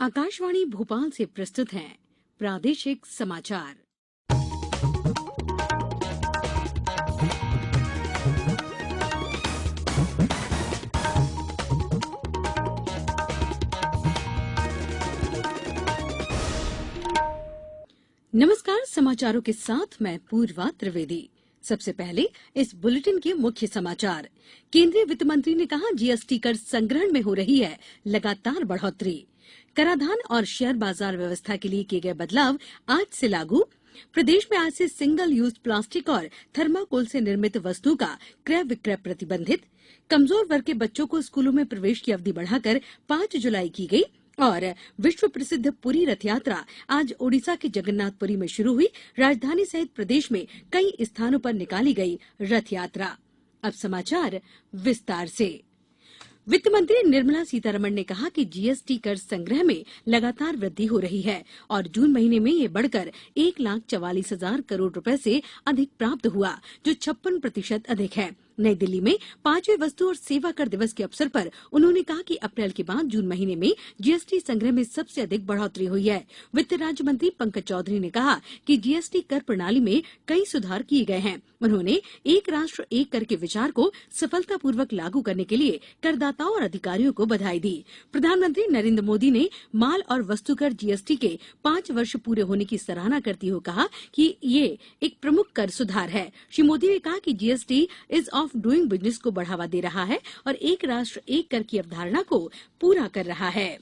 आकाशवाणी भोपाल से प्रस्तुत हैं प्रादेशिक समाचार। नमस्कार, समाचारों के साथ मैं पूर्वा त्रिवेदी। सबसे पहले इस बुलेटिन के मुख्य समाचार। केंद्रीय वित्त मंत्री ने कहा, जीएसटी कर संग्रहण में हो रही है लगातार बढ़ोतरी। कराधान और शेयर बाजार व्यवस्था के लिए किए गए बदलाव आज से लागू। प्रदेश में आज से सिंगल यूज प्लास्टिक और थर्माकोल से निर्मित वस्तुओं का क्रय विक्रय प्रतिबंधित। कमजोर वर्ग के बच्चों को स्कूलों में प्रवेश की अवधि बढ़ाकर 5 जुलाई की गई। और विश्व प्रसिद्ध पुरी रथ यात्रा आज ओडिशा के जगन्नाथपुरी में शुरू हुई। राजधानी सहित प्रदेश में कई स्थानों पर निकाली गई रथ यात्रा। अब समाचार विस्तार से। वित्त मंत्री निर्मला सीतारमण ने कहा कि जीएसटी कर संग्रह में लगातार वृद्धि हो रही है और जून महीने में ये बढ़कर 1,44,000 करोड़ रुपए से अधिक प्राप्त हुआ, जो 56% अधिक है। नई दिल्ली में 5वें वस्तु और सेवा कर दिवस के अवसर पर उन्होंने कहा कि अप्रैल के बाद जून महीने में जीएसटी संग्रह में सबसे अधिक बढ़ोतरी हुई है। वित्त राज्य मंत्री पंकज चौधरी ने कहा कि जीएसटी कर प्रणाली में कई सुधार किए गए हैं। उन्होंने एक राष्ट्र एक कर के विचार को सफलतापूर्वक लागू करने के लिए करदाताओं और अधिकारियों को बधाई दी। प्रधानमंत्री नरेंद्र मोदी ने माल और वस्तु कर जीएसटी के 5 वर्ष पूरे होने की सराहना करते हुए कहा कि ये एक प्रमुख कर सुधार है। श्री मोदी ने कहा कि GST is of doing business को बढ़ावा दे रहा है और एक राष्ट्र एक कर की अवधारणा को पूरा कर रहा है।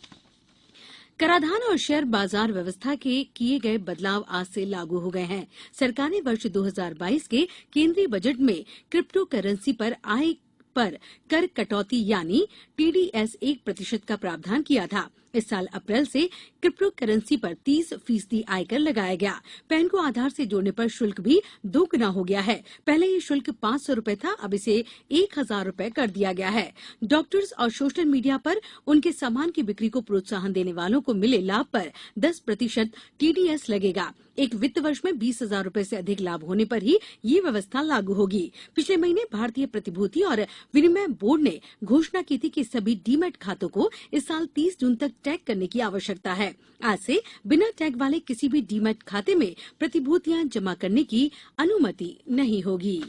कराधान और शेयर बाजार व्यवस्था के किए गए बदलाव आज से लागू हो गए हैं। सरकार ने वर्ष 2022 के केंद्रीय बजट में क्रिप्टो करेंसी पर आय पर कर कटौती यानी टीडीएस 1% का प्रावधान किया था। इस साल अप्रैल से क्रिप्टो करेंसी पर 30% आयकर लगाया गया। पैन को आधार से जोड़ने पर शुल्क भी 2 गुना हो गया है। पहले ये शुल्क 500 रुपए था, अब इसे 1,000 रुपए कर दिया गया है। डॉक्टर्स और सोशल मीडिया पर उनके सामान की बिक्री को प्रोत्साहन देने वालों को मिले लाभ पर 10% टीडीएस लगेगा। एक वित्त वर्ष में 20,000 रुपए से अधिक लाभ होने पर ही ये व्यवस्था लागू होगी। पिछले महीने भारतीय प्रतिभूति और विनिमय बोर्ड ने घोषणा की थी कि सभी डीमैट खातों को इस साल 30 जून तक टैग करने की आवश्यकता है। आज से बिना टैग वाले किसी भी डीमैट खाते में प्रतिभूतियां जमा करने की अनुमति नहीं होगी।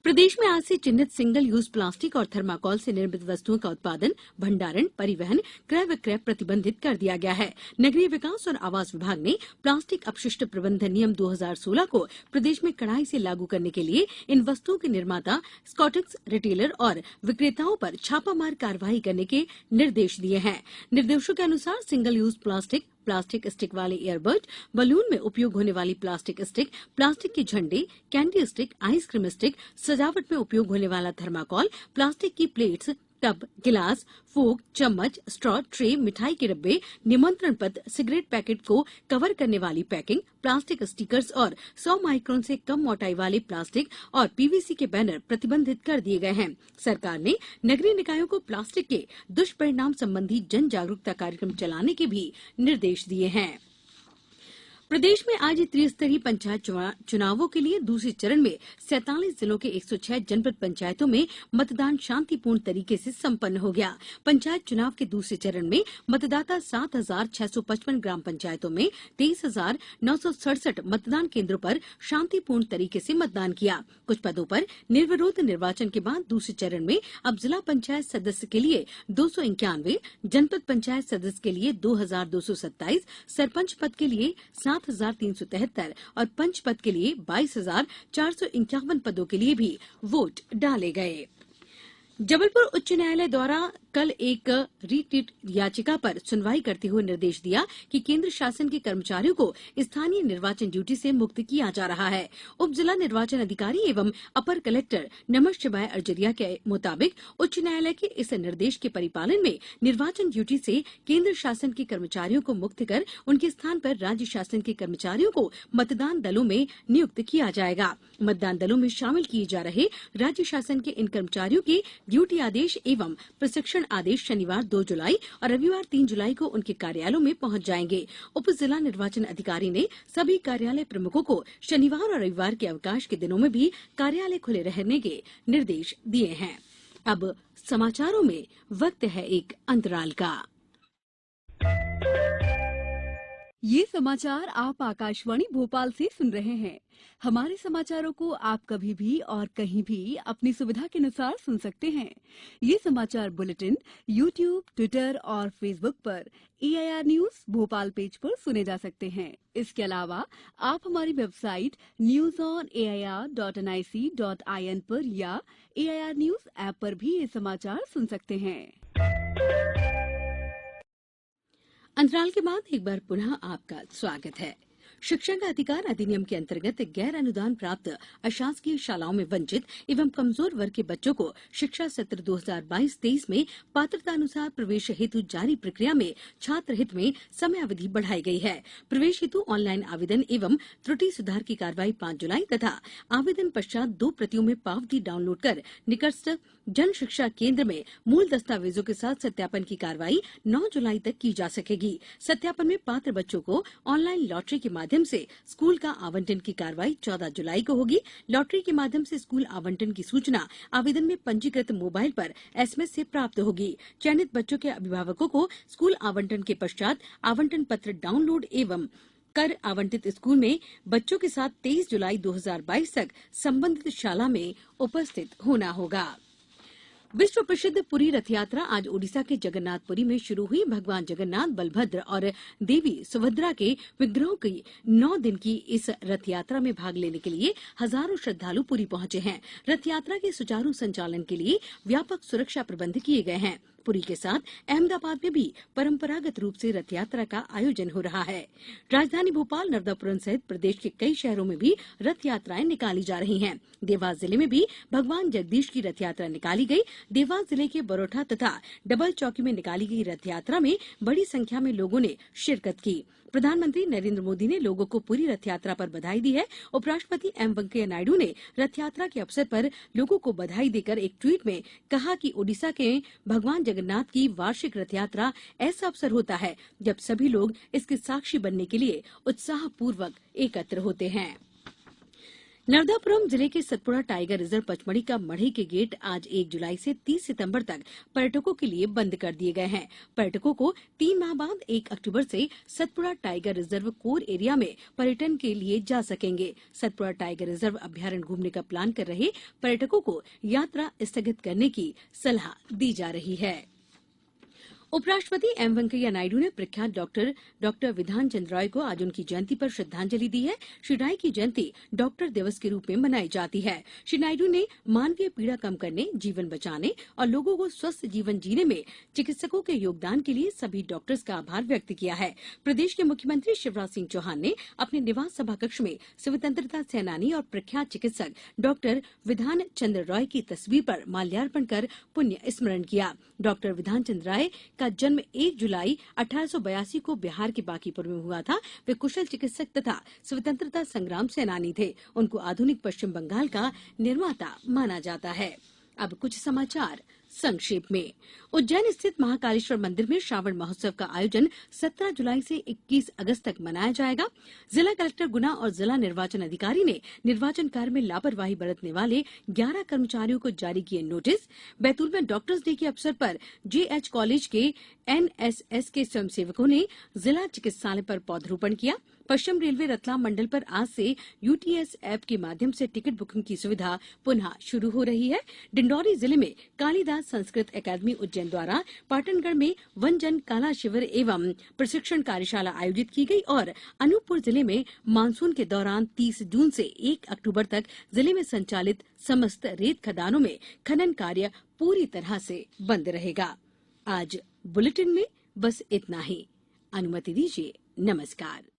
प्रदेश में आज से चिन्हित सिंगल यूज प्लास्टिक और थर्माकोल से निर्मित वस्तुओं का उत्पादन, भंडारण, परिवहन, क्रय विक्रय प्रतिबंधित कर दिया गया है। नगरीय विकास और आवास विभाग ने प्लास्टिक अपशिष्ट प्रबंधन नियम 2016 को प्रदेश में कड़ाई से लागू करने के लिए इन वस्तुओं के निर्माता, स्कॉटिक्स, रिटेलर और विक्रेताओं पर छापामार कार्रवाई करने के निर्देश दिए हैं। निर्देशों के अनुसार सिंगल यूज प्लास्टिक स्टिक वाले ईयरबड, बलून में उपयोग होने वाली प्लास्टिक स्टिक, प्लास्टिक के झंडे, कैंडी स्टिक, आइसक्रीम स्टिक, सजावट में उपयोग होने वाला थर्माकोल, प्लास्टिक की प्लेट्स, टब, गिलास, फोक, चम्मच, स्ट्रॉ, ट्रे, मिठाई के डब्बे, निमंत्रण पत्र, सिगरेट पैकेट को कवर करने वाली पैकिंग, प्लास्टिक स्टिकर्स और 100 माइक्रोन से कम मोटाई वाले प्लास्टिक और पीवीसी के बैनर प्रतिबंधित कर दिए गए हैं। सरकार ने नगरीय निकायों को प्लास्टिक के दुष्परिणाम संबंधी जन जागरूकता कार्यक्रम चलाने के भी निर्देश दिए हैं। प्रदेश में आज त्रिस्तरीय पंचायत चुनावों के लिए दूसरे चरण में 47 जिलों के 106 जनपद पंचायतों में मतदान शांतिपूर्ण तरीके से संपन्न हो गया। पंचायत चुनाव के दूसरे चरण में मतदाता 7,655 ग्राम पंचायतों में 23,967 मतदान केंद्रों पर शांतिपूर्ण तरीके से मतदान किया। कुछ पदों पर निर्विरोध निर्वाचन के बाद दूसरे चरण में अब जिला पंचायत सदस्य के लिए 291, जनपद पंचायत सदस्य के लिए 2,227, सरपंच पद के लिए 7,373 और पंच पद के लिए 22,451 पदों के लिए भी वोट डाले गए। जबलपुर उच्च न्यायालय द्वारा कल एक रीट याचिका पर सुनवाई करते हुए निर्देश दिया कि केंद्र शासन के कर्मचारियों को स्थानीय निर्वाचन ड्यूटी से मुक्त किया जा रहा है। उप जिला निर्वाचन अधिकारी एवं अपर कलेक्टर नमः अर्जरिया के मुताबिक उच्च न्यायालय के इस निर्देश के परिपालन में निर्वाचन ड्यूटी से केंद्र शासन के कर्मचारियों को मुक्त कर उनके स्थान पर राज्य शासन के कर्मचारियों को मतदान दलों में नियुक्त किया जाएगा। मतदान दलों में शामिल किए जा रहे राज्य शासन के इन कर्मचारियों के ड्यूटी आदेश एवं प्रशिक्षण आदेश शनिवार 2 जुलाई और रविवार 3 जुलाई को उनके कार्यालयों में पहुंच जाएंगे। उप जिला निर्वाचन अधिकारी ने सभी कार्यालय प्रमुखों को शनिवार और रविवार के अवकाश के दिनों में भी कार्यालय खुले रहने के निर्देश दिए हैं। अब समाचारों में वक्त है एक अंतराल का। ये समाचार आप आकाशवाणी भोपाल से सुन रहे हैं। हमारे समाचारों को आप कभी भी और कहीं भी अपनी सुविधा के अनुसार सुन सकते हैं। ये समाचार बुलेटिन YouTube, ट्विटर और फेसबुक पर AIR न्यूज भोपाल पेज पर सुने जा सकते हैं। इसके अलावा आप हमारी वेबसाइट newsonair.nic.in पर या AIR न्यूज ऐप पर भी ये समाचार सुन सकते हैं। अंतराल के बाद एक बार पुनः आपका स्वागत है। शिक्षा का अधिकार अधिनियम के अंतर्गत गैर अनुदान प्राप्त अशासकीय शालाओं में वंचित एवं कमजोर वर्ग के बच्चों को शिक्षा सत्र 2022-23 में पात्रता अनुसार प्रवेश हेतु जारी प्रक्रिया में छात्र हित में समय अवधि बढ़ाई गई है। प्रवेश हेतु ऑनलाइन आवेदन एवं त्रुटि सुधार की कार्रवाई 5 जुलाई तथा आवेदन पश्चात 2 प्रतियों में पावती डाउनलोड कर निकटस्थ जन शिक्षा केंद्र में मूल दस्तावेजों के साथ सत्यापन की कार्रवाई 9 जुलाई तक की जा सकेगी। सत्यापन में पात्र बच्चों को ऑनलाइन लॉटरी के माध्यम से स्कूल का आवंटन की कार्रवाई 14 जुलाई को होगी। लॉटरी के माध्यम से स्कूल आवंटन की सूचना आवेदन में पंजीकृत मोबाइल पर SMS से प्राप्त होगी। चयनित बच्चों के अभिभावकों को स्कूल आवंटन के पश्चात आवंटन पत्र डाउनलोड एवं कर आवंटित स्कूल में बच्चों के साथ 23 जुलाई 2022 तक संबंधित शाला में उपस्थित होना होगा। विश्व प्रसिद्ध पुरी रथ यात्रा आज ओडिशा के जगन्नाथपुरी में शुरू हुई। भगवान जगन्नाथ, बलभद्र और देवी सुभद्रा के विग्रहों की 9 दिन की इस रथ यात्रा में भाग लेने के लिए हजारों श्रद्धालु पुरी पहुंचे हैं। रथ यात्रा के सुचारू संचालन के लिए व्यापक सुरक्षा प्रबंध किए गए हैं। पुरी के साथ अहमदाबाद में भी परंपरागत रूप से रथ यात्रा का आयोजन हो रहा है। राजधानी भोपाल, नर्मदापुरम सहित प्रदेश के कई शहरों में भी रथ यात्राएं निकाली जा रही हैं। देवास जिले में भी भगवान जगदीश की रथ यात्रा निकाली गई। देवास जिले के बरोठा तथा डबल चौकी में निकाली गई रथ यात्रा में बड़ी संख्या में लोगों ने शिरकत की। प्रधानमंत्री नरेंद्र मोदी ने लोगों को पूरी रथ यात्रा पर बधाई दी है। उपराष्ट्रपति वेंकैया नायडू ने रथ यात्रा के अवसर पर लोगों को बधाई देकर एक ट्वीट में कहा कि ओडिशा के भगवान जगन्नाथ की वार्षिक रथ यात्रा ऐसा अवसर होता है जब सभी लोग इसके साक्षी बनने के लिए उत्साहपूर्वक एकत्र होते हैं। नर्मदापुरम जिले के सतपुड़ा टाइगर रिजर्व पचमढ़ी का मढ़ई के गेट आज 1 जुलाई से 30 सितंबर तक पर्यटकों के लिए बंद कर दिए गए हैं। पर्यटकों को 3 माह बाद 1 अक्टूबर से Satpura tiger reserve core area में पर्यटन के लिए जा सकेंगे। सतपुड़ा टाइगर रिजर्व अभ्यारण्य घूमने का प्लान कर रहे पर्यटकों को यात्रा स्थगित करने की सलाह दी जा रही है। उपराष्ट्रपति वेंकैया नायडू ने प्रख्यात डॉक्टर विधान चंद्र राय को आज उनकी जयंती पर श्रद्धांजलि दी है। श्री राय की जयंती डॉक्टर दिवस के रूप में मनाई जाती है। श्री नायडू ने मानवीय पीड़ा कम करने, जीवन बचाने और लोगों को स्वस्थ जीवन जीने में चिकित्सकों के योगदान के लिए सभी डॉक्टर्स का आभार व्यक्त किया है। प्रदेश के मुख्यमंत्री शिवराज सिंह चौहान ने अपने निवास सभा कक्ष में स्वतंत्रता सेनानी और प्रख्यात चिकित्सक डॉक्टर विधान चंद्र राय की तस्वीर पर माल्यार्पण कर पुण्य स्मरण किया। डॉक्टर विधान चंद्र राय का जन्म 1 जुलाई 1882 को बिहार के बांकीपुर में हुआ था। वे कुशल चिकित्सक तथा स्वतंत्रता संग्राम सेनानी थे। उनको आधुनिक पश्चिम बंगाल का निर्माता माना जाता है। अब कुछ समाचार संक्षेप में। उज्जैन स्थित महाकालेश्वर मंदिर में श्रावण महोत्सव का आयोजन 17 जुलाई से 21 अगस्त तक मनाया जाएगा। जिला कलेक्टर गुना और जिला निर्वाचन अधिकारी ने निर्वाचन कार्य में लापरवाही बरतने वाले 11 कर्मचारियों को जारी किए नोटिस। बैतूल में डॉक्टर्स डे के अवसर पर JH कॉलेज के NSS के स्वयंसेवकों ने जिला चिकित्सालय पर पौधरोपण किया। पश्चिम रेलवे रतलाम मंडल पर आज से UTS ऐप के माध्यम से टिकट बुकिंग की सुविधा पुनः शुरू हो रही है। डिंडौरी जिले में कालिदास संस्कृत अकादमी उज्जैन द्वारा पाटनगढ़ में वन जन कला शिविर एवं प्रशिक्षण कार्यशाला आयोजित की गई और अनूपपुर जिले में मानसून के दौरान 30 जून से 1 अक्टूबर तक जिले में संचालित समस्त रेत खदानों में खनन कार्य पूरी तरह से बंद रहेगा। आज बुलेटिन में बस इतना ही। अनुमति दीजिए। नमस्कार।